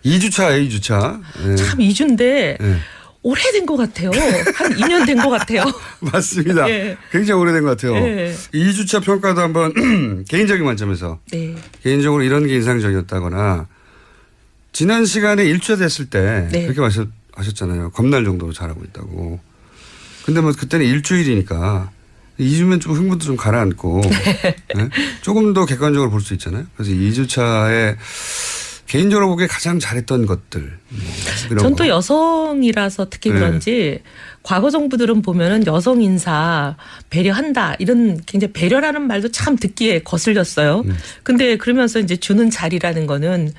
2주차, A주차. 네. 참 2주인데 네. 오래된 것 같아요. 한 2년 된 것 같아요. 맞습니다. 네. 굉장히 오래된 것 같아요. 네. 2주차 평가도 한번 개인적인 관점에서 네. 개인적으로 이런 게 인상적이었다거나 지난 시간에 1주차 됐을 때 네. 그렇게 하셨잖아요. 겁날 정도로 잘하고 있다고. 근데 뭐 그때는 일주일이니까 2주면 좀 흥분도 좀 가라앉고 네? 조금 더 객관적으로 볼 수 있잖아요. 그래서 2주차에 개인적으로 보기에 가장 잘했던 것들. 전 또 여성이라서 특히 네. 그런지 과거 정부들은 보면은 여성 인사 배려한다 이런 굉장히 배려라는 말도 참 듣기에 거슬렸어요. 근데 그러면서 이제 주는 자리라는 거는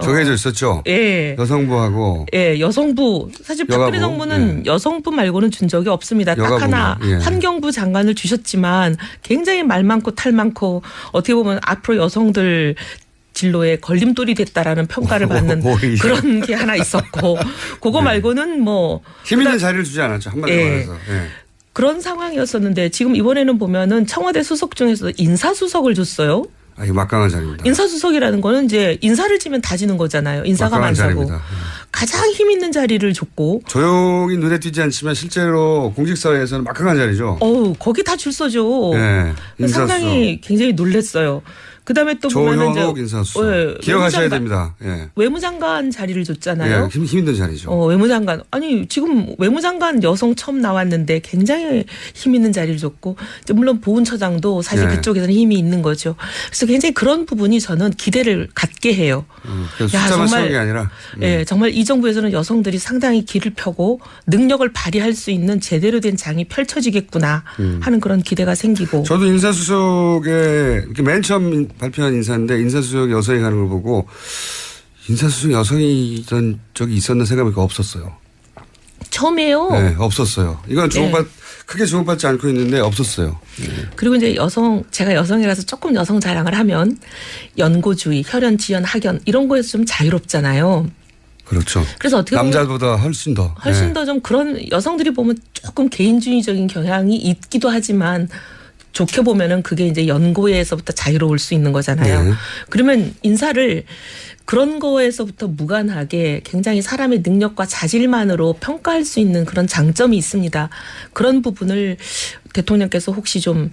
정해져 있었죠. 예. 여성부하고 예, 여성부 사실 박근혜 여가부, 정부는 예. 여성부 말고는 준 적이 없습니다. 딱 여가부만, 하나 예. 환경부 장관을 주셨지만 굉장히 말 많고 탈 많고 어떻게 보면 앞으로 여성들 진로에 걸림돌이 됐다라는 평가를 받는 오히려. 그런 게 하나 있었고 그거 말고는 뭐 힘 있는 자리를 주지 않았죠. 한마디로 예. 말해서. 예. 그런 상황이었었는데 지금 이번에는 보면은 청와대 수석 중에서 인사수석을 줬어요. 아, 이거 막강한 자리입니다. 인사수석이라는 거는 이제 인사를 지면 다 지는 거잖아요. 인사가 막강한 많다고. 자리입니다. 가장 힘 있는 자리를 줬고 조용히 눈에 띄지 않지만 실제로 공직사회에서는 막강한 자리죠. 거기 다 줄 서죠. 네, 인사수석. 상당히 굉장히 놀랬어요. 그다음에 또 보면은 조현옥 인사수석. 예, 기억하셔야 외무장관, 됩니다. 예. 외무장관 자리를 줬잖아요. 예, 힘 있는 자리죠. 외무장관 아니 지금 외무장관 여성 처음 나왔는데 굉장히 힘 있는 자리를 줬고 이제 물론 보훈처장도 사실 네. 그쪽에서는 힘이 있는 거죠. 그래서 굉장히 그런 부분이 저는 기대를 갖게 해요. 그래서 야, 숫자만 정말, 채운 게 아니라. 예, 정말 이 정부에서는 여성들이 상당히 길을 펴고 능력을 발휘할 수 있는 제대로 된 장이 펼쳐지겠구나 하는 그런 기대가 생기고. 저도 인사수석에 이렇게 맨 처음 발표한 인사인데 인사수석 여성이 가는 걸 보고 인사수석 여성이던 적이 있었나 생각해보니까 없었어요. 처음이에요. 네, 없었어요. 이건 크게 주목받지 않고 있는데 없었어요. 네. 그리고 이제 제가 여성이라서 조금 여성 자랑을 하면 연고주의, 혈연, 지연, 학연 이런 거에서 좀 자유롭잖아요. 그렇죠. 그래서 어떻게 보면 남자보다 훨씬 더. 훨씬 더 좀 그런 여성들이 보면 조금 개인주의적인 경향이 있기도 하지만 좋게 보면은 그게 이제 연고에서부터 자유로울 수 있는 거잖아요. 네. 그러면 인사를 그런 거에서부터 무관하게 굉장히 사람의 능력과 자질만으로 평가할 수 있는 그런 장점이 있습니다. 그런 부분을 대통령께서 혹시 좀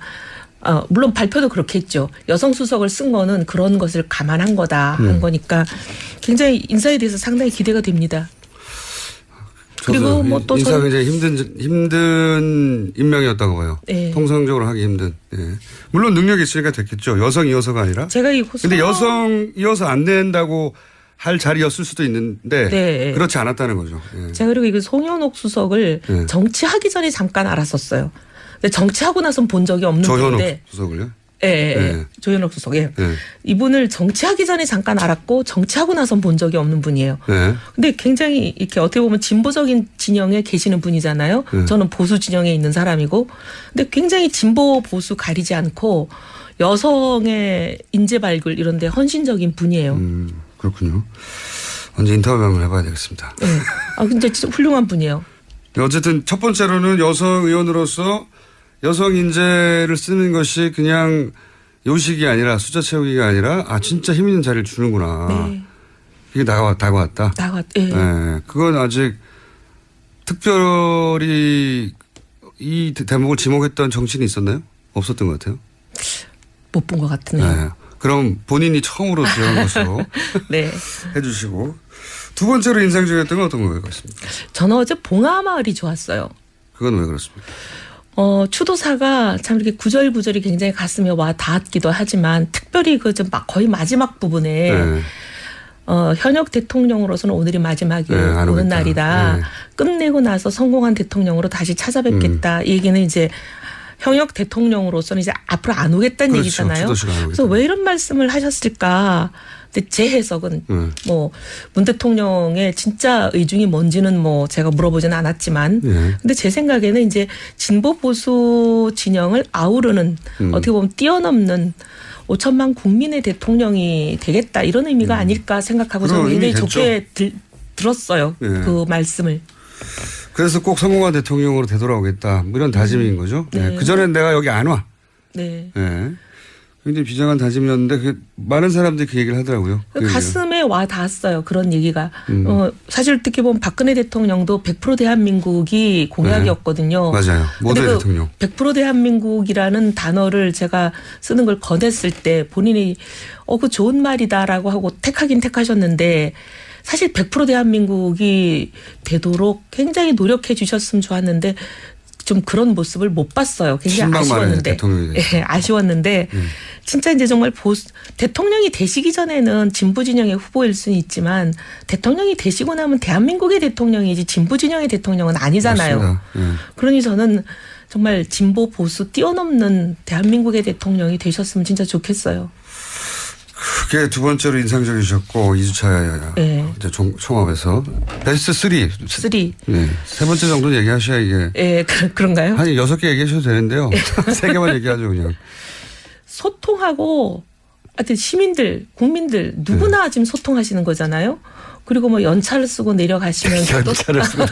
물론 발표도 그렇게 했죠. 여성 수석을 쓴 거는 그런 것을 감안한 거다 한 거니까 굉장히 인사에 대해서 상당히 기대가 됩니다. 그리고 뭐 또 인사가 굉장히 힘든 임명이었다고 봐요. 네. 통상적으로 하기 힘든. 예. 물론 능력이 있으니까 됐겠죠. 여성이어서가 아니라. 제가 근데 여성이어서 안 된다고 할 자리였을 수도 있는데 네. 그렇지 않았다는 거죠. 예. 제가 그리고 이거 송현옥 수석을 네. 정치하기 전에 잠깐 알았었어요. 근데 정치하고 나선 본 적이 없는 조현옥 분인데. 수석을요? 예. 조현옥 수석. 예. 네. 이분을 정치하기 전에 잠깐 알았고 정치하고 나선 본 적이 없는 분이에요. 네. 근데 굉장히 이렇게 어떻게 보면 진보적인 진영에 계시는 분이잖아요. 네. 저는 보수 진영에 있는 사람이고. 근데 굉장히 진보 보수 가리지 않고 여성의 인재 발굴 이런 데 헌신적인 분이에요. 그렇군요. 언제 인터뷰 한번 해봐야 되겠습니다. 네. 근데 진짜 훌륭한 분이에요. 어쨌든 첫 번째로는 여성 의원으로서 여성 인재를 쓰는 것이 그냥 요식이 아니라 숫자 채우기가 아니라 진짜 힘 있는 자리를 주는구나. 네. 이게 다가왔다. 예. 네. 그건 아직 특별히 이 대목을 지목했던 정치인이 있었나요? 없었던 것 같아요. 못 본 것 같으네요. 네. 그럼 본인이 처음으로 지원한 것으로 네. 해주시고 두 번째로 인상적이었던 건 어떤 거였습니까? 저는 어제 봉하마을이 좋았어요. 그건 왜 그렇습니까? 추도사가 참 이렇게 구절구절이 굉장히 가슴에 와 닿았기도 하지만 특별히 거의 마지막 부분에 네. 현역 대통령으로서는 오늘이 마지막이에요. 안 오는 오겠다. 날이다. 네. 끝내고 나서 성공한 대통령으로 다시 찾아뵙겠다. 이 얘기는 이제 현역 대통령으로서는 이제 앞으로 안 오겠다는 그렇죠. 얘기잖아요. 추도식을 안 그래서 오겠다. 왜 이런 말씀을 하셨을까? 근데 제 해석은 뭐 문 대통령의 진짜 의중이 뭔지는 뭐 제가 물어보지는 않았지만 근데 제 생각에는 이제 진보 보수 진영을 아우르는 어떻게 보면 뛰어넘는 5천만 국민의 대통령이 되겠다 이런 의미가 아닐까 생각하고 저는 굉장히 좋게 들었어요. 네. 그 말씀을. 그래서 꼭 성공한 대통령으로 되돌아오겠다. 뭐 이런 다짐인 거죠. 네. 네. 그전엔 내가 여기 안 와. 네. 네. 굉장히 비장한 다짐이었는데 많은 사람들이 그 얘기를 하더라고요. 그 가슴에 와 닿았어요. 그런 얘기가. 사실 어떻게 보면 박근혜 대통령도 100% 대한민국이 공약이었거든요. 맞아요. 모든 근데 대통령. 100% 대한민국이라는 단어를 제가 쓰는 걸 권했을 때 본인이 그 좋은 말이다라고 하고 택하긴 택하셨는데 사실 100% 대한민국이 되도록 굉장히 노력해 주셨으면 좋았는데 좀 그런 모습을 못 봤어요. 굉장히 아쉬웠는데. 대통령이 예, 아쉬웠는데 진짜 이제 정말 대통령이 되시기 전에는 진보 진영의 후보일 수는 있지만 대통령이 되시고 나면 대한민국의 대통령이지 진보 진영의 대통령은 아니잖아요. 그러니 저는 정말 진보 보수 뛰어넘는 대한민국의 대통령이 되셨으면 진짜 좋겠어요. 그게 두 번째로 인상적이셨고 2주차 이제 총합에서 베스트 3. 네. 세 번째 정도는 얘기하셔야 이게. 예, 그런가요? 한 6개 얘기하셔도 되는데요. 3개만 얘기하죠 그냥. 소통하고 하여튼 시민들, 국민들 누구나 지금 소통하시는 거잖아요. 그리고 뭐 연차를 쓰고 내려가시면서 연차를 쓰고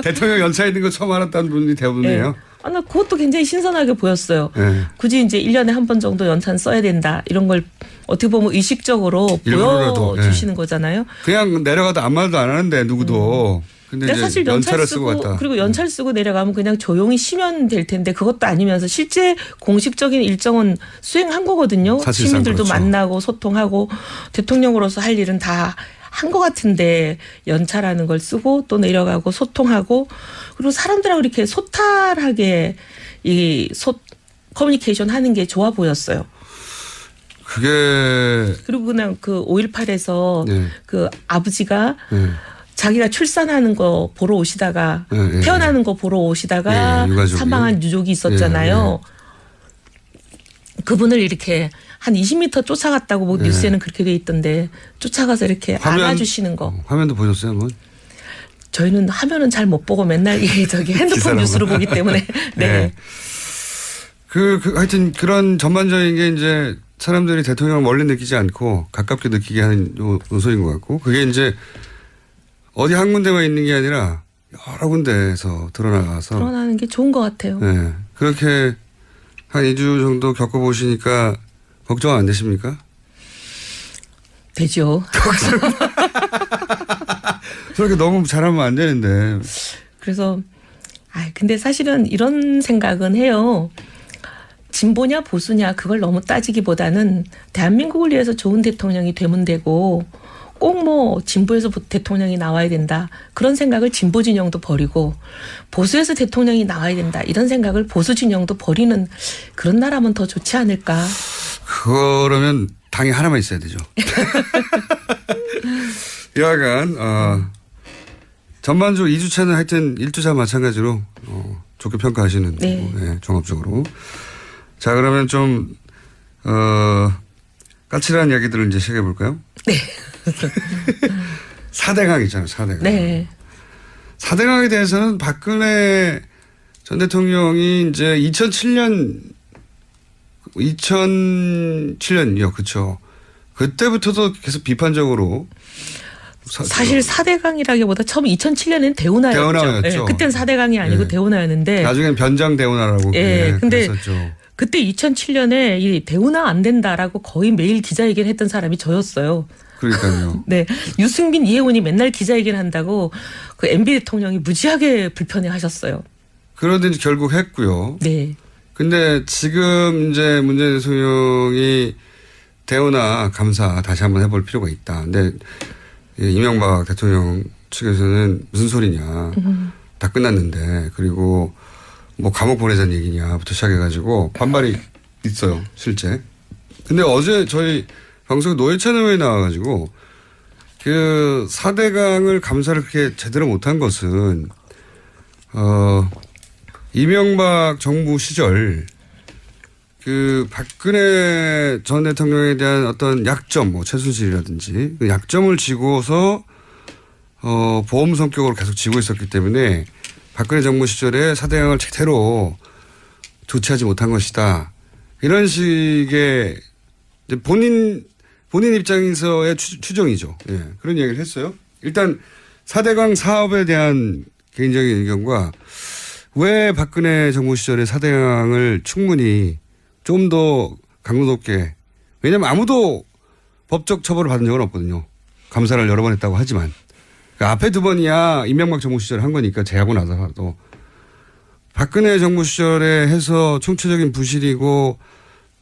대통령 연차 있는 거 처음 알았다는 분이 대부분이에요. 네. 나 그것도 굉장히 신선하게 보였어요. 네. 굳이 이제 1년에 한 번 정도 연차는 써야 된다. 이런 걸 어떻게 보면 의식적으로 일부러라도, 보여주시는 거잖아요. 그냥 내려가도 아무 말도 안 하는데 누구도. 근데 이제 사실 연차를 쓰고 갔다. 그리고 연차를 쓰고 내려가면 그냥 조용히 쉬면 될 텐데 그것도 아니면서 실제 공식적인 일정은 수행한 거거든요. 시민들도 그렇죠. 만나고 소통하고 대통령으로서 할 일은 다 한 것 같은데 연차라는 걸 쓰고 또 내려가고 소통하고 그리고 사람들하고 이렇게 소탈하게 커뮤니케이션 하는 게 좋아 보였어요. 그게 그리고 그냥 그 5.18에서 네. 그 아버지가 자기가 출산하는 거 보러 오시다가 태어나는 거 보러 오시다가 사망한 유족이 있었잖아요. 그분을 이렇게 한 20m 쫓아갔다고 뭐 뉴스에는 그렇게 돼 있던데 쫓아가서 이렇게 안아주시는 거. 화면도 보셨어요 한번? 저희는 화면은 잘 못 보고 맨날 핸드폰 뉴스로 보기 때문에. 네. 하여튼 그런 전반적인 게 이제 사람들이 대통령을 멀리 느끼지 않고 가깝게 느끼게 하는 요소인 것 같고 그게 이제 어디 한 군데만 있는 게 아니라 여러 군데에서 드러나는 게 좋은 것 같아요. 네. 그렇게 한 2주 정도 겪어보시니까 걱정 안 되십니까? 되죠. 저렇게 너무 잘하면 안 되는데. 그래서 근데 사실은 이런 생각은 해요. 진보냐 보수냐 그걸 너무 따지기보다는 대한민국을 위해서 좋은 대통령이 되면 되고 꼭 뭐 진보에서 대통령이 나와야 된다. 그런 생각을 진보 진영도 버리고 보수에서 대통령이 나와야 된다. 이런 생각을 보수 진영도 버리는 그런 나라면 더 좋지 않을까. 그러면 당이 하나만 있어야 되죠. 여하간 전반적으로 2주차는 하여튼 1주차 마찬가지로 좋게 평가하시는 네. 거고, 네, 종합적으로. 자 그러면 좀 까칠한 이야기들을 이제 시작해 볼까요? 네. 4대강 있잖아요. 4대강. 네. 4대강에 대해서는 박근혜 전 대통령이 이제 2007년이요. 그렇죠. 그때부터도 계속 비판적으로 사실 4대강이라기보다 처음 2007년에는 대운하였죠. 네, 그때는 4대강이 아니고 대운하였는데 나중엔 변장 대운하라고 근데 그랬었죠. 그때 2007년에 이 대운하 안 된다라고 거의 매일 기자회견 했던 사람이 저였어요. 그러니까요. 네. 유승민, 이혜원이 맨날 기자회견 한다고 그 MB 대통령이 무지하게 불편해 하셨어요. 그런데 이제 결국 했고요. 네. 근데 지금 이제 문재인 대통령이 대운하 감사 다시 한번 해볼 필요가 있다. 근데 이명박 대통령 측에서는 무슨 소리냐. 다 끝났는데 그리고 뭐 감옥 보내자는 얘기냐부터 시작해가지고 반발이 있어요. 실제. 근데 어제 저희 방송에 노회찬 의원이 나와가지고 그 4대강을 감사를 그렇게 제대로 못한 것은 이명박 정부 시절 그 박근혜 전 대통령에 대한 어떤 약점, 뭐 최순실이라든지 그 약점을 지고서 보험 성격으로 계속 지고 있었기 때문에 박근혜 정부 시절에 4대강을 제대로 조치하지 못한 것이다. 이런 식의 본인 입장에서의 추정이죠. 예, 그런 얘기를 했어요. 일단 4대강 사업에 대한 개인적인 의견과 왜 박근혜 정부 시절에 4대강을 충분히 좀 더 강도 높게 왜냐하면 아무도 법적 처벌을 받은 적은 없거든요. 감사를 여러 번 했다고 하지만. 그러니까 앞에 두 번이야 이명박 정부 시절에 한 거니까 제하고 나서도. 박근혜 정부 시절에 해서 총체적인 부실이고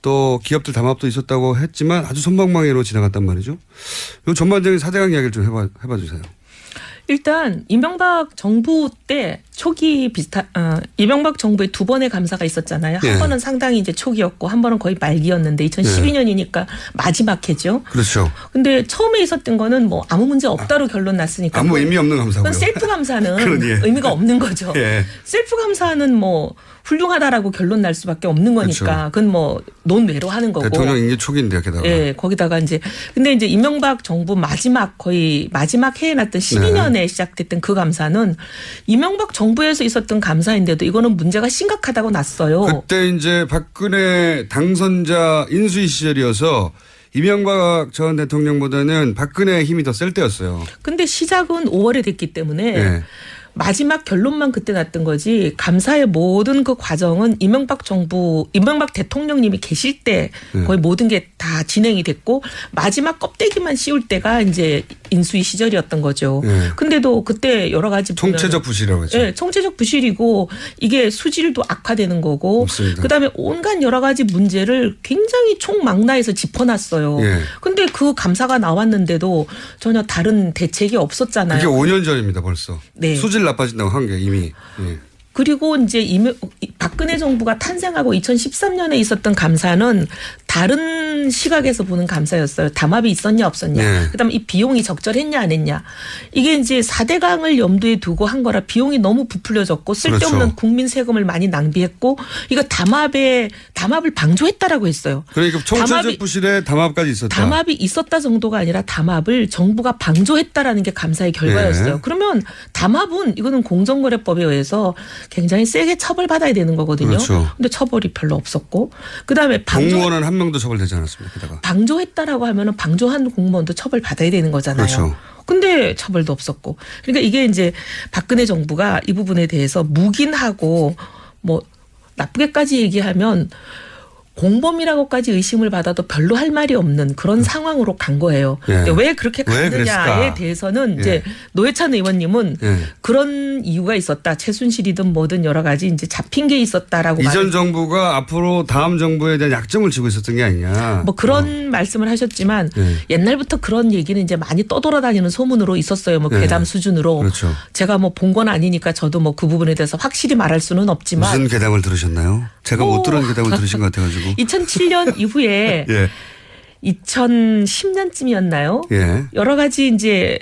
또 기업들 담합도 있었다고 했지만 아주 손방망이로 지나갔단 말이죠. 이 전반적인 4대강 이야기를 좀 해봐 주세요. 일단 이명박 정부 때 초기 이명박 정부의 두 번의 감사가 있었잖아요. 한 예. 번은 상당히 이제 초기였고 한 번은 거의 말기였는데 2012년이니까 마지막 해죠. 그렇죠. 근데 처음에 있었던 거는 뭐 아무 문제 없다로 결론 났으니까 아무 의미 없는 감사고요. 그건 셀프 감사는 그런, 예. 의미가 없는 거죠. 예. 셀프 감사는 뭐 훌륭하다라고 결론 날 수밖에 없는 거니까 그렇죠. 그건 뭐 논외로 하는 거고. 대통령 임기 초기인데요, 게다가. 예, 거기다가 이제 근데 이제 이명박 정부 거의 마지막 해에 났던 12년에 시작됐던 그 감사는 이명박 정부에서 있었던 감사인데도 이거는 문제가 심각하다고 났어요. 그때 이제 박근혜 당선자 인수위 시절이어서 이명박 전 대통령보다는 박근혜의 힘이 더 셀 때였어요. 근데 시작은 5월에 됐기 때문에 예. 마지막 결론만 그때 났던 거지 감사의 모든 그 과정은 이명박 대통령님이 계실 때 거의 모든 게 다 진행이 됐고 마지막 껍데기만 씌울 때가 이제 인수위 시절이었던 거죠. 근데도 그때 여러 가지 총체적 부실이라고 하죠. 네, 총체적 부실이고 이게 수질도 악화되는 거고 맞습니다. 그다음에 온갖 여러 가지 문제를 굉장히 총망라해서 짚어놨어요. 예. 근데 그 감사가 나왔는데도 전혀 다른 대책이 없었잖아요. 그게 5년 전입니다, 벌써. 네. 수질 나빠진다고 한 게 이미. 예. 그리고 이제 박근혜 정부가 탄생하고 2013년에 있었던 감사는 다른 시각에서 보는 감사였어요. 담합이 있었냐 없었냐. 네. 그다음에 이 비용이 적절했냐 안 했냐. 이게 이제 4대강을 염두에 두고 한 거라 비용이 너무 부풀려졌고 쓸데없는 그렇죠. 국민 세금을 많이 낭비했고 이거 담합을 방조했다라고 했어요. 그러니까 총체적 부실에 담합까지 있었다. 담합이 있었다 정도가 아니라 담합을 정부가 방조했다라는 게 감사의 결과였어요. 네. 그러면 담합은 이거는 공정거래법에 의해서 굉장히 세게 처벌받아야 되는 거거든요. 그렇죠. 근데 처벌이 별로 없었고 그다음에 공무원은 한 명도 처벌되지 않았습니다. 게다가. 방조했다라고 하면은 방조한 공무원도 처벌받아야 되는 거잖아요. 그렇죠. 근데 처벌도 없었고. 그러니까 이게 이제 박근혜 정부가 이 부분에 대해서 묵인하고 뭐 나쁘게까지 얘기하면 공범이라고까지 의심을 받아도 별로 할 말이 없는 그런 상황으로 간 거예요. 예. 근데 왜 그렇게 왜 갔느냐에 그랬을까? 대해서는 예. 이제 노회찬 의원님은 예. 그런 이유가 있었다. 최순실이든 뭐든 여러 가지 이제 잡힌 게 있었다라고 이전 정부가 앞으로 다음 정부에 대한 약점을 지고 있었던 게 아니냐. 뭐 그런 말씀을 하셨지만 예. 옛날부터 그런 얘기는 이제 많이 떠돌아다니는 소문으로 있었어요. 뭐 예. 괴담 수준으로. 그렇죠. 제가 뭐 본 건 아니니까 저도 뭐 그 부분에 대해서 확실히 말할 수는 없지만 무슨 괴담을 들으셨나요? 제가 못 들은 괴담을 들으신 것 같아가지고. 2007년 이후에 예. 2010년쯤이었나요? 예. 여러 가지 이제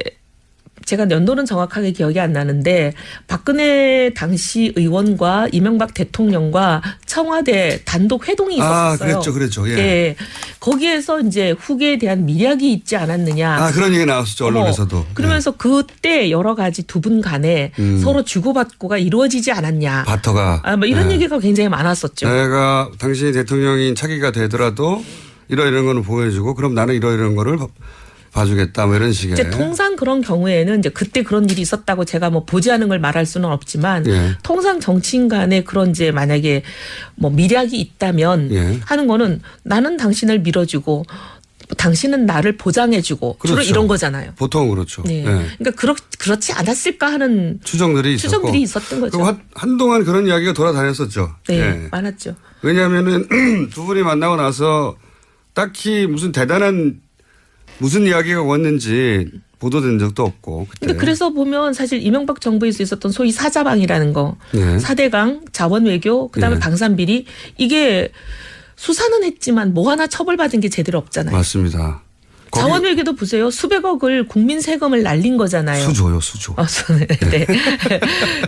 제가 연도는 정확하게 기억이 안 나는데 박근혜 당시 의원과 이명박 대통령과 청와대 단독 회동이 있었어요. 그랬죠. 예. 예. 거기에서 이제 후계에 대한 미략이 있지 않았느냐. 아, 그런 얘기 나왔었죠. 언론에서도. 그러면서 그때 여러 가지 두 분 간에 서로 주고받고가 이루어지지 않았냐. 바터가. 뭐 이런 예. 얘기가 굉장히 많았었죠. 내가 당신이 대통령인 차기가 되더라도 이런 거는 보여주고 그럼 나는 이런 거를 봐주겠다 뭐 이런 식의. 이제 통상 그런 경우에는 이제 그때 그런 일이 있었다고 제가 뭐 보지 않은 걸 말할 수는 없지만 예. 통상 정치인 간에 그런 이제 만약에 뭐 미략이 있다면 예. 하는 거는 나는 당신을 밀어주고 당신은 나를 보장해주고 주로 그렇죠. 이런 거잖아요. 보통 그렇죠. 네. 예. 그러니까 그렇지 않았을까 하는 추정들이 있었던 거죠. 그리고 한동안 그런 이야기가 돌아다녔었죠. 네, 예. 많았죠. 왜냐하면은 두 분이 만나고 나서 딱히 무슨 대단한 무슨 이야기가 왔는지 보도된 적도 없고. 그때. 근데 그래서 보면 사실 이명박 정부에서 있었던 소위 사자방이라는 거, 예. 4대강, 자원외교, 그다음에 예. 방산비리 이게 수사는 했지만 뭐 하나 처벌받은 게 제대로 없잖아요. 맞습니다. 거기 자원외교도 보세요. 수백억을 국민 세금을 날린 거잖아요. 수조요, 수조. 네.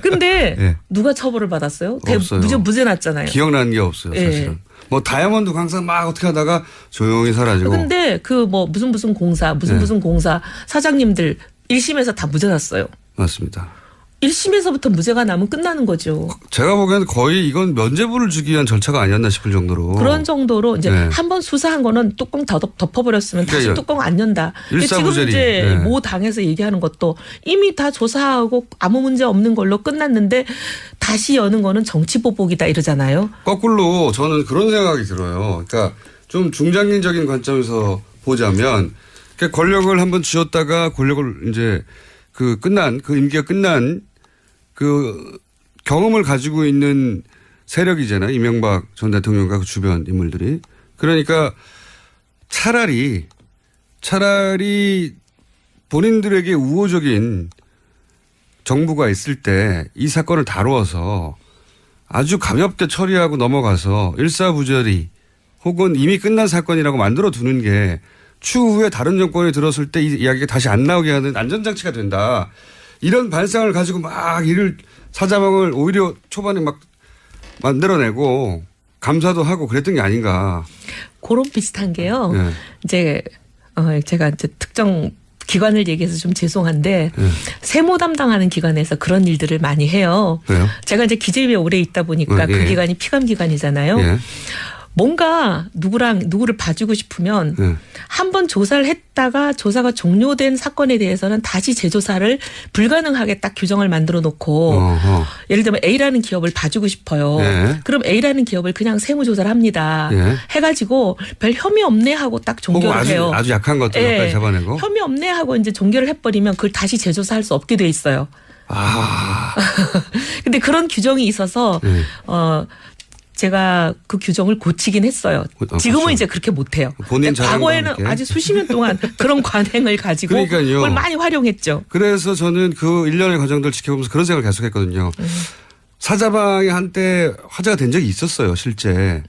근데 예. 누가 처벌을 받았어요? 없어요. 무죄 났잖아요. 기억나는 게 없어요, 예. 사실은. 뭐 다이아몬드 강사 막 어떻게 하다가 조용히 사라지고. 근데 그 뭐 무슨 공사, 무슨 공사 사장님들 1심에서 다 무죄 났어요. 맞습니다. 1심에서부터 무죄가 나면 끝나는 거죠. 제가 보기에는 거의 이건 면죄부를 주기 위한 절차가 아니었나 싶을 정도로. 그런 정도로 이제 네. 한번 수사한 거는 뚜껑 덮어버렸으면 다시 그러니까 뚜껑 안 연다. 지금 일사부재리. 이제 네. 모 당에서 얘기하는 것도 이미 다 조사하고 아무 문제 없는 걸로 끝났는데 다시 여는 거는 정치보복이다 이러잖아요. 거꾸로 저는 그런 생각이 들어요. 그러니까 좀 중장기적인 관점에서 보자면 그러니까 권력을 한번 쥐었다가 권력을 이제 그 임기가 끝난 그 경험을 가지고 있는 세력이잖아요. 이명박 전 대통령과 그 주변 인물들이. 그러니까 차라리 본인들에게 우호적인 정부가 있을 때 이 사건을 다루어서 아주 가볍게 처리하고 넘어가서 일사부조리 혹은 이미 끝난 사건이라고 만들어 두는 게 추후에 다른 정권이 들었을 때 이 이야기가 다시 안 나오게 하는 안전장치가 된다. 이런 발상을 가지고 막 사자방을 오히려 초반에 막 만들어내고 감사도 하고 그랬던 게 아닌가. 그런 비슷한 게요. 네. 이제 제가 이제 특정 기관을 얘기해서 좀 죄송한데 세무 담당하는 기관에서 그런 일들을 많이 해요. 그래요? 제가 이제 기재위에 오래 있다 보니까 예. 그 기관이 피감 기관이잖아요. 예. 뭔가 누구를 봐주고 싶으면 예. 한번 조사를 했다가 조사가 종료된 사건에 대해서는 다시 재조사를 불가능하게 딱 규정을 만들어 놓고 어허. 예를 들면 A라는 기업을 봐주고 싶어요. 예. 그럼 A라는 기업을 그냥 세무조사를 합니다. 예. 해가지고 별 혐의 없네 하고 딱 종결을 해요. 아주 약한 것들까지 잡아내고. 혐의 없네 하고 이제 종결을 해버리면 그걸 다시 재조사할 수 없게 돼 있어요. 근데 그런 규정이 있어서 제가 그 규정을 고치긴 했어요. 지금은 그렇죠. 이제 그렇게 못해요. 본인 잘한 과거에는 거니까. 아주 수십 년 동안 그런 관행을 가지고 그러니까요. 그걸 많이 활용했죠. 그래서 저는 그 일련의 과정들 지켜보면서 그런 생각을 계속 했거든요. 사자방이 한때 화제가 된 적이 있었어요. 실제.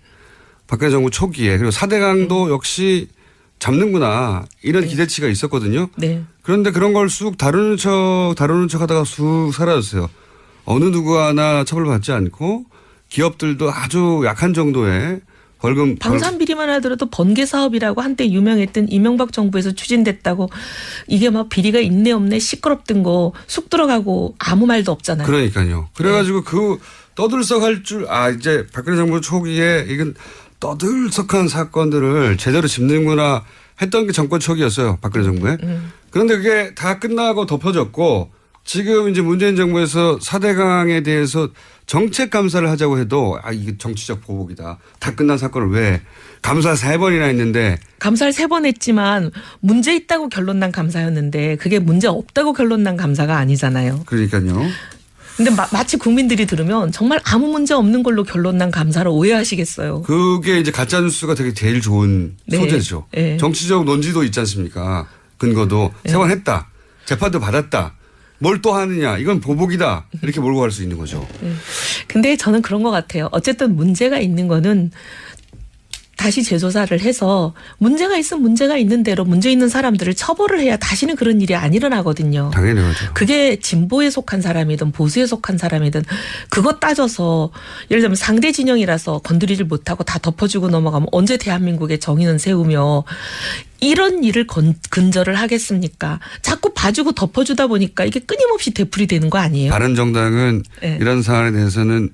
박근혜 정부 초기에. 그리고 4대강도 역시 잡는구나. 이런 기대치가 있었거든요. 네. 그런데 그런 걸 쑥 다루는 척 하다가 쑥 사라졌어요. 어느 누구 하나 처벌받지 않고 기업들도 아주 약한 정도의 벌금. 방산비리만 하더라도 번개 사업이라고 한때 유명했던 이명박 정부에서 추진됐다고 이게 막 비리가 있네 없네 시끄럽던 거 쑥 들어가고 아무 말도 없잖아요. 그러니까요. 그래가지고 그 떠들썩할 줄 이제 박근혜 정부 초기에 이건 떠들썩한 사건들을 제대로 짚는구나 했던 게 정권 초기였어요. 박근혜 정부에. 그런데 그게 다 끝나고 덮어졌고 지금 이제 문재인 정부에서 4대강에 대해서 정책 감사를 하자고 해도 이게 정치적 보복이다. 다 끝난 사건을 왜 감사 3번이나 했는데. 감사를 3번 했지만 문제 있다고 결론 난 감사였는데 그게 문제 없다고 결론 난 감사가 아니잖아요. 그러니까요. 근데 마치 국민들이 들으면 정말 아무 문제 없는 걸로 결론 난 감사로 오해하시겠어요. 그게 이제 가짜뉴스가 되게 제일 좋은 네. 소재죠. 네. 정치적 논지도 있지 않습니까? 근거도 네. 3번 했다. 재판도 받았다. 뭘 또 하느냐. 이건 보복이다. 이렇게 몰고 갈 수 있는 거죠. 근데 저는 그런 것 같아요. 어쨌든 문제가 있는 거는 다시 재조사를 해서 문제가 있으면 문제가 있는 대로 문제 있는 사람들을 처벌을 해야 다시는 그런 일이 안 일어나거든요. 당연히 그렇죠. 그게 진보에 속한 사람이든 보수에 속한 사람이든 그것 따져서 예를 들면 상대 진영이라서 건드리질 못하고 다 덮어주고 넘어가면 언제 대한민국의 정의는 세우며 이런 일을 근절을 하겠습니까? 자꾸 봐주고 덮어주다 보니까 이게 끊임없이 되풀이 되는 거 아니에요? 바른정당은 네. 이런 사안에 대해서는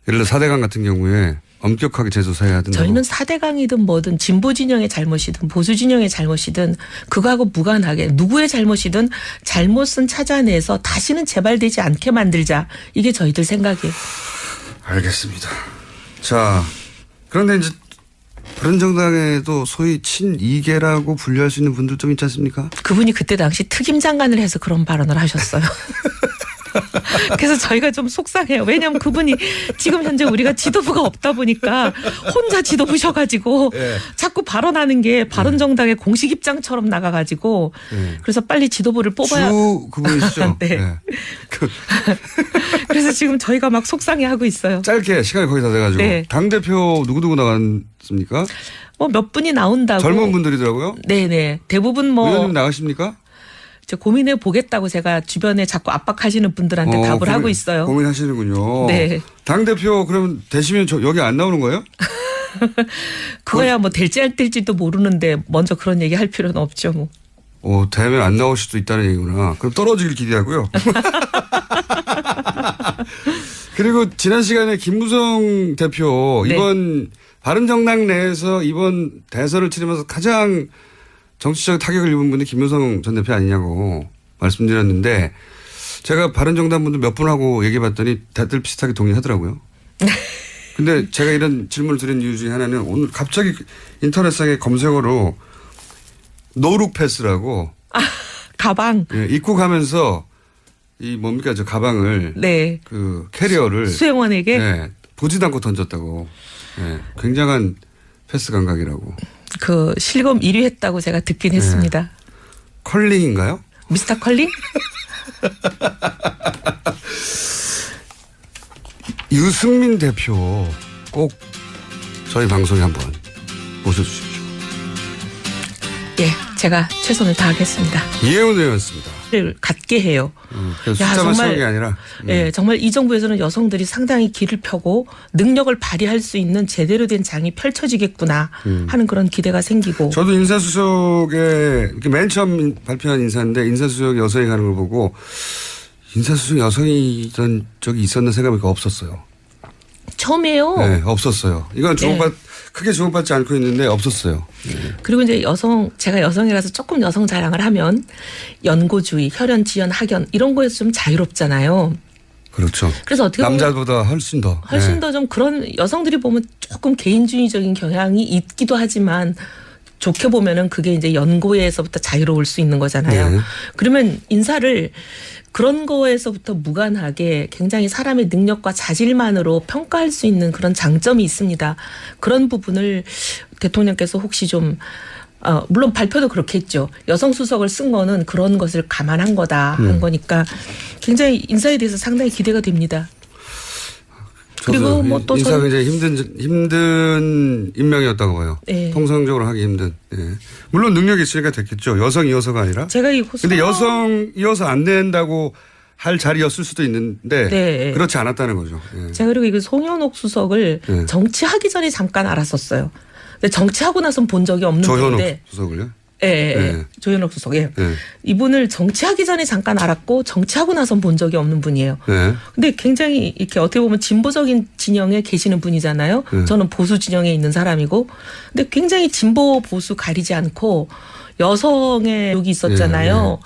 예를 들어 4대강 같은 경우에 엄격하게 재조사해야 된다고. 저희는 4대강이든 뭐든 진보 진영의 잘못이든 보수 진영의 잘못이든 그거하고 무관하게 누구의 잘못이든 잘못은 찾아내서 다시는 재발되지 않게 만들자. 이게 저희들 생각이에요. 알겠습니다. 자, 그런데 이제 바른정당에도 소위 친이계라고 분류할 수 있는 분들 좀 있지 않습니까? 그분이 그때 당시 특임 장관을 해서 그런 발언을 하셨어요. 그래서 저희가 좀 속상해요. 왜냐하면 그분이 지금 현재 우리가 지도부가 없다 보니까 혼자 지도부셔가지고 네. 자꾸 발언하는 게 바른정당의 공식 입장처럼 나가가지고 그래서 빨리 지도부를 뽑아야. 주 그분이시죠? 네. 그래서 지금 저희가 막 속상해하고 있어요. 짧게 시간이 거의 다 돼가지고. 네. 당대표 누구 나갔습니까? 뭐 몇 분이 나온다고. 젊은 분들이더라고요. 네네. 대부분 뭐. 의원님 나가십니까? 저 고민해 보겠다고 제가 주변에 자꾸 압박하시는 분들한테 답을 하고 있어요. 고민하시는군요. 네. 당대표 그러면 되시면 여기 안 나오는 거예요? 그거야 뭐 될지 안 될지도 모르는데 먼저 그런 얘기 할 필요는 없죠 뭐. 되면 안 나올 수도 있다는 얘기구나. 그럼 떨어지길 기대하고요. 그리고 지난 시간에 김무성 대표 네. 이번 바른정당 내에서 이번 대선을 치르면서 가장 정치적 타격을 입은 분이 김무성 전 대표 아니냐고 말씀드렸는데 제가 바른정당 분들 몇 분하고 얘기해봤더니 다들 비슷하게 동의하더라고요. 근데 제가 이런 질문을 드린 이유 중에 하나는 오늘 갑자기 인터넷상의 검색어로 노룩 패스라고 가방. 예, 입고 가면서 이 뭡니까 저 가방을 네. 그 캐리어를 수행원에게 예, 보지도 않고 던졌다고. 예, 굉장한 패스 감각이라고. 그 실검 1위 했다고 제가 듣긴 했습니다. 컬링인가요? 미스터 컬링? 유승민 대표 꼭 저희 방송에 한번 모셔주십시오. 예, 제가 최선을 다하겠습니다. 이혜원 의원이었습니다. 를 갖게 해요. 그래서 야, 숫자만 정말, 쓰는 게 아니라. 예, 정말 이 정부에서는 여성들이 상당히 길을 펴고 능력을 발휘할 수 있는 제대로 된 장이 펼쳐지겠구나 하는 그런 기대가 생기고. 저도 인사수석에 이렇게 맨 처음 발표한 인사인데 인사수석 여성이 가는 걸 보고 인사수석 여성이던 적이 있었나 생각이 없었어요. 처음이에요. 네, 없었어요. 이건 네. 크게 주목받지 않고 있는데 없었어요. 네. 그리고 이제 제가 여성이라서 조금 여성 자랑을 하면 연고주의, 혈연, 지연, 학연 이런 거에서 좀 자유롭잖아요. 그렇죠. 그래서 어떻게 보면 남자보다 훨씬 더. 훨씬 네. 더 좀 그런 여성들이 보면 조금 개인주의적인 경향이 있기도 하지만 좋게 보면은 그게 이제 연고에서부터 자유로울 수 있는 거잖아요. 네. 그러면 인사를 그런 거에서부터 무관하게 굉장히 사람의 능력과 자질만으로 평가할 수 있는 그런 장점이 있습니다. 그런 부분을 대통령께서 혹시 좀 물론 발표도 그렇게 했죠. 여성 수석을 쓴 거는 그런 것을 감안한 거다 한 거니까 굉장히 인사에 대해서 상당히 기대가 됩니다. 그리고 뭐 또 인사가 굉장히 힘든 임명이었다고 봐요. 네. 통상적으로 하기 힘든. 예. 물론 능력이 있으니까 됐겠죠. 여성이어서가 아니라. 제가 근데 여성이어서 안 된다고 할 자리였을 수도 있는데 네. 그렇지 않았다는 거죠. 예. 제가 그리고 이거 송현옥 수석을 네. 정치하기 전에 잠깐 알았었어요. 근데 정치하고 나선 본 적이 없는 조현옥 분인데. 수석을요? 예, 예, 예. 네. 조현옥 수석. 예. 네. 이분을 정치하기 전에 잠깐 알았고 정치하고 나선 본 적이 없는 분이에요. 네. 근데 굉장히 이렇게 어떻게 보면 진보적인 진영에 계시는 분이잖아요. 네. 저는 보수 진영에 있는 사람이고. 근데 굉장히 진보 보수 가리지 않고 여성의 욕이 있었잖아요.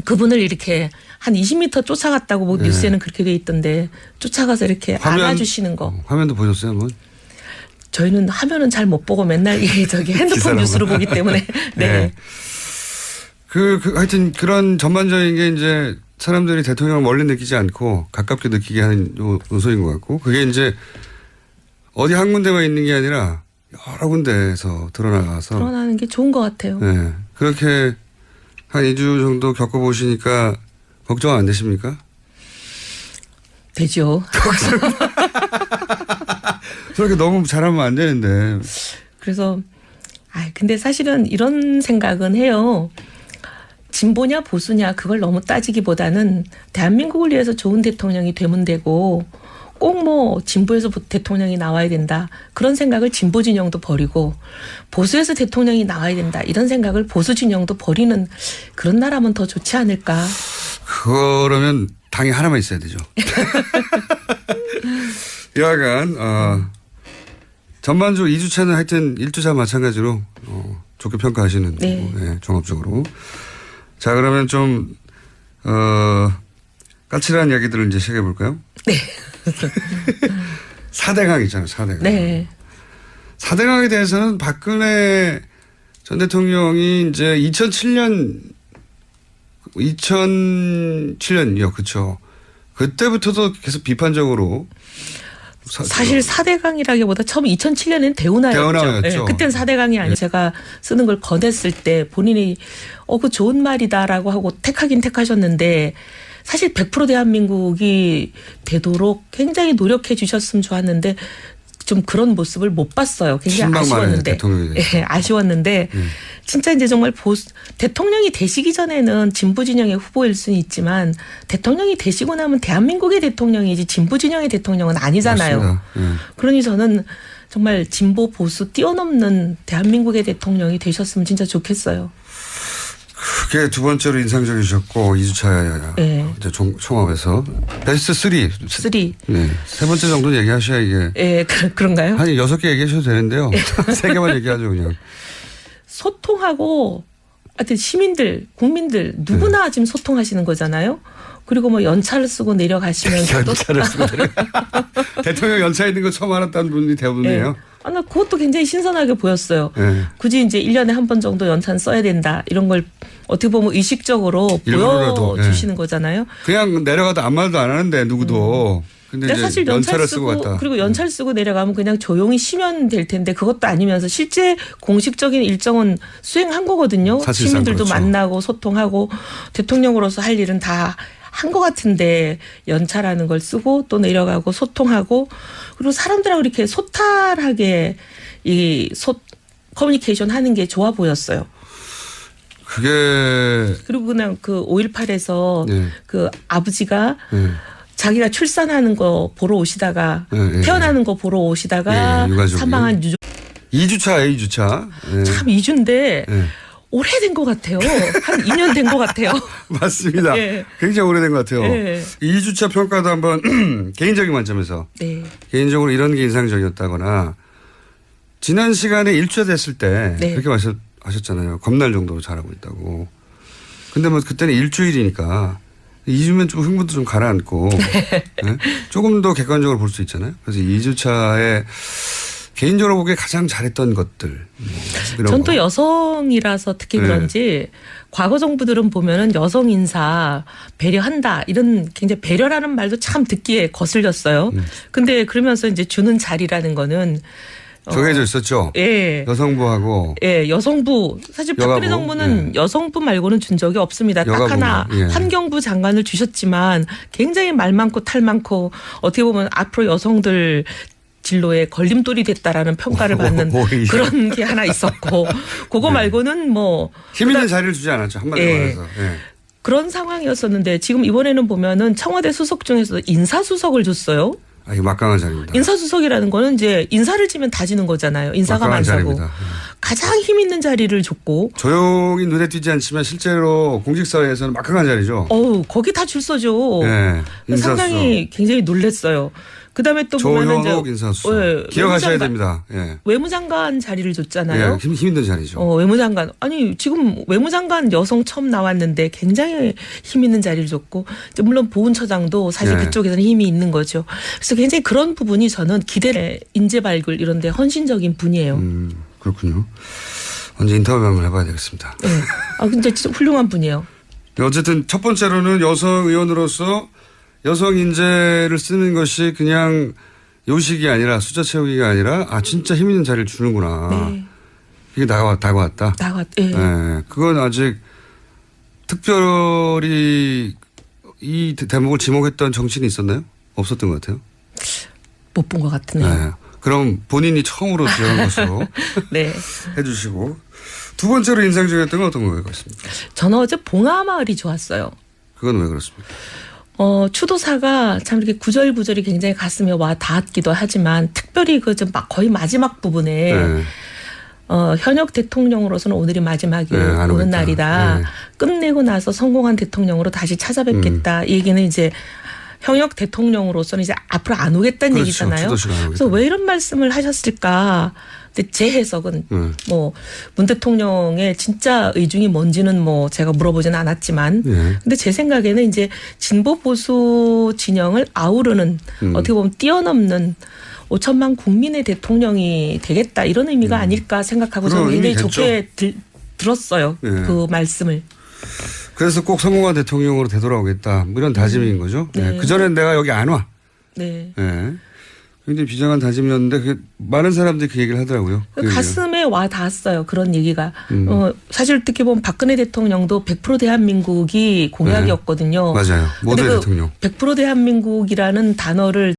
그분을 이렇게 한 20m 쫓아갔다고 뭐 뉴스에는 그렇게 돼 있던데 쫓아가서 이렇게 안아주시는 거. 화면도 보셨어요, 한번? 저희는 화면은 잘 못 보고 맨날 저기 핸드폰 기사로만. 뉴스로 보기 때문에. 네. 네. 하여튼 그런 전반적인 게 이제 사람들이 대통령을 멀리 느끼지 않고 가깝게 느끼게 하는 요소인 것 같고 그게 이제 어디 한 군데만 있는 게 아니라 여러 군데에서 드러나가서 드러나는 게 좋은 것 같아요. 네. 그렇게 한 2주 정도 겪어보시니까 걱정 안 되십니까? 되죠. 저렇게 너무 잘하면 안 되는데. 그래서 근데 사실은 이런 생각은 해요. 진보냐 보수냐 그걸 너무 따지기보다는 대한민국을 위해서 좋은 대통령이 되면 되고 꼭 뭐 진보에서 대통령이 나와야 된다. 그런 생각을 진보 진영도 버리고 보수에서 대통령이 나와야 된다. 이런 생각을 보수 진영도 버리는 그런 나라면 더 좋지 않을까. 그러면 당이 하나만 있어야 되죠. 여하간 전반적으로 2주차는 하여튼 1주차 마찬가지로 좋게 평가하시는 네. 거고, 네, 종합적으로. 자 그러면 좀 까칠한 이야기들을 이제 시작해 볼까요? 네. 4대강 있잖아요. 4대강. 네. 4대강에 대해서는 박근혜 전 대통령이 이제 2007년이요. 그렇죠. 그때부터도 계속 비판적으로 사실 4대강이라기보다 처음 2007년에는 대운하였죠. 대운하였죠. 네, 그때는 4대강이 아니에요. 제가 쓰는 걸 권했을 때 본인이 그 좋은 말이다라고 하고 택하긴 택하셨는데 사실 100% 대한민국이 되도록 굉장히 노력해 주셨으면 좋았는데 좀 그런 모습을 못 봤어요. 굉장히 아쉬웠는데. 네, 아쉬웠는데 진짜 이제 정말 대통령이 되시기 전에는 진보 진영의 후보일 수는 있지만 대통령이 되시고 나면 대한민국의 대통령이지 진보 진영의 대통령은 아니잖아요. 그러니 저는 정말 진보 보수 뛰어넘는 대한민국의 대통령이 되셨으면 진짜 좋겠어요. 그게 두 번째로 인상적이셨고 2주차 네. 이제 총합에서 베스트 3. 네. 세 번째 정도는 얘기하셔야 이게. 예, 그런가요? 한 6개 얘기하셔도 되는데요. 3개만 얘기하죠 그냥. 소통하고 하여튼 시민들, 국민들 누구나 지금 소통하시는 거잖아요. 그리고 뭐 연차를 쓰고 내려가시면서 연차를 쓰고 내려가. 대통령 연차 있는 거 처음 알았다는 분이 대부분이에요. 나 그것도 굉장히 신선하게 보였어요. 예. 굳이 이제 1년에 한 번 정도 연찬 써야 된다. 이런 걸 어떻게 보면 의식적으로 일부러라도, 보여주시는 거잖아요. 그냥 내려가도 아무 말도 안 하는데 누구도. 근데 이제 사실 연차를 연찰 쓰고 쓰고 갔다. 그리고 연찰 쓰고 내려가면 그냥 조용히 쉬면 될 텐데 그것도 아니면서 실제 공식적인 일정은 수행한 거거든요. 사실상 시민들도 그렇죠. 만나고 소통하고 대통령으로서 할 일은 다 한 것 같은데 연차라는 걸 쓰고 또 내려가고 소통하고 그리고 사람들하고 이렇게 소탈하게 커뮤니케이션 하는 게 좋아 보였어요. 그게 그리고 그냥 그 5.18에서 네. 그 아버지가 예. 자기가 출산하는 거 보러 오시다가 예, 예. 태어나는 거 보러 오시다가 예, 유가족이. 사망한 유족 2주차예요, 2주차. 예. 참 2주인데 예. 오래된 것 같아요. 한 2년 된 것 같아요. 맞습니다. 예. 굉장히 오래된 것 같아요. 예. 2주차 평가도 한번 개인적인 관점에서 네. 개인적으로 이런 게 인상적이었다거나 지난 시간에 1주차 됐을 때 네. 그렇게 하셨잖아요. 겁날 정도로 잘하고 있다고. 근데 뭐 그때는 일주일이니까 2주면 좀 흥분도 좀 가라앉고 예? 조금 더 객관적으로 볼 수 있잖아요. 그래서 2주차에 개인적으로 보기에 가장 잘했던 것들. 이런 전 또 거. 여성이라서 특히 네. 그런지 과거 정부들은 보면은 여성 인사 배려한다 이런 굉장히 배려라는 말도 참 듣기에 거슬렸어요. 근데 그러면서 이제 주는 자리라는 거는 정해져 있었죠. 예. 여성부하고 예, 여성부 사실 박근혜 여가부, 정부는 예. 여성부 말고는 준 적이 없습니다. 딱 여가부, 하나 예. 환경부 장관을 주셨지만 굉장히 말 많고 탈 많고 어떻게 보면 앞으로 여성들 진로에 걸림돌이 됐다라는 평가를 받는 오히려. 그런 게 하나 있었고 그거 말고는 뭐 힘 있는 자리를 주지 않았죠. 한마디로 예. 말해서. 예. 그런 상황이었었는데 지금 이번에는 보면은 청와대 수석 중에서 인사수석을 줬어요. 아, 이거 막강한 자리입니다. 인사수석이라는 거는 이제 인사를 지면 다 지는 거잖아요. 인사가 막강한 많다고. 자리입니다. 가장 힘 있는 자리를 줬고 조용히 눈에 띄지 않지만 실제로 공직사회에서는 막강한 자리죠. 거기 다 줄 서죠. 예. 인사수석. 상당히 굉장히 놀랬어요. 그다음에 또 보면은 조영옥 인사수석. 예, 기억하셔야 외무장관, 됩니다. 예. 외무장관 자리를 줬잖아요. 예. 힘 있는 자리죠. 외무장관 아니 지금 외무장관 여성 처음 나왔는데 굉장히 힘 있는 자리를 줬고 이제 물론 보훈처장도 사실 네. 그쪽에서는 힘이 있는 거죠. 그래서 굉장히 그런 부분이 저는 기대를 인재 발굴 이런데 헌신적인 분이에요. 그렇군요. 언제 인터뷰 한번 해봐야 되겠습니다. 네. 근데 진짜 훌륭한 분이에요. 어쨌든 첫 번째로는 여성 의원으로서 여성 인재를 쓰는 것이 그냥 요식이 아니라 숫자 채우기가 아니라 진짜 힘 있는 자리를 주는구나. 네. 이게 다가왔다. 예. 네. 그건 아직 특별히 이 대목을 지목했던 정치인이 있었나요? 없었던 것 같아요. 못 본 것 같으네요. 네. 그럼 본인이 처음으로 지원한 것으로 네. 해주시고 두 번째로 인상적이었던 건 어떤 거가 있습니까? 저는 어제 봉하마을이 좋았어요. 그건 왜 그렇습니까? 추도사가 참 이렇게 구절구절이 굉장히 가슴에 와 닿았기도 하지만 특별히 그 좀 거의 마지막 부분에 네. 현역 대통령으로서는 오늘이 마지막이 네, 안 오는 오겠다. 날이다. 네. 끝내고 나서 성공한 대통령으로 다시 찾아뵙겠다. 이 얘기는 이제 현역 대통령으로서는 이제 앞으로 안 오겠다는 그렇죠. 얘기잖아요. 추도식은 안 그래서 오겠다. 왜 이런 말씀을 하셨을까? 근데 제 해석은 뭐 문 대통령의 진짜 의중이 뭔지는 뭐 제가 물어보지는 않았지만 예. 근데 제 생각에는 이제 진보 보수 진영을 아우르는 어떻게 보면 뛰어넘는 5천만 국민의 대통령이 되겠다 이런 의미가 아닐까 생각하고 저는 그런 굉장히 의미겠죠. 좋게 들었어요. 예. 그 말씀을. 그래서 꼭 성공한 대통령으로 되돌아오겠다. 뭐 이런 다짐인 거죠. 네. 네. 그전엔 내가 여기 안 와. 네. 네. 굉장히 비장한 다짐이었는데 그게 많은 사람들이 그 얘기를 하더라고요. 그 얘기를. 가슴에 와 닿았어요. 그런 얘기가. 사실 어떻게 보면 박근혜 대통령도 100% 대한민국이 공약이었거든요. 맞아요. 모두의 근데 그 대통령. 100% 대한민국이라는 단어를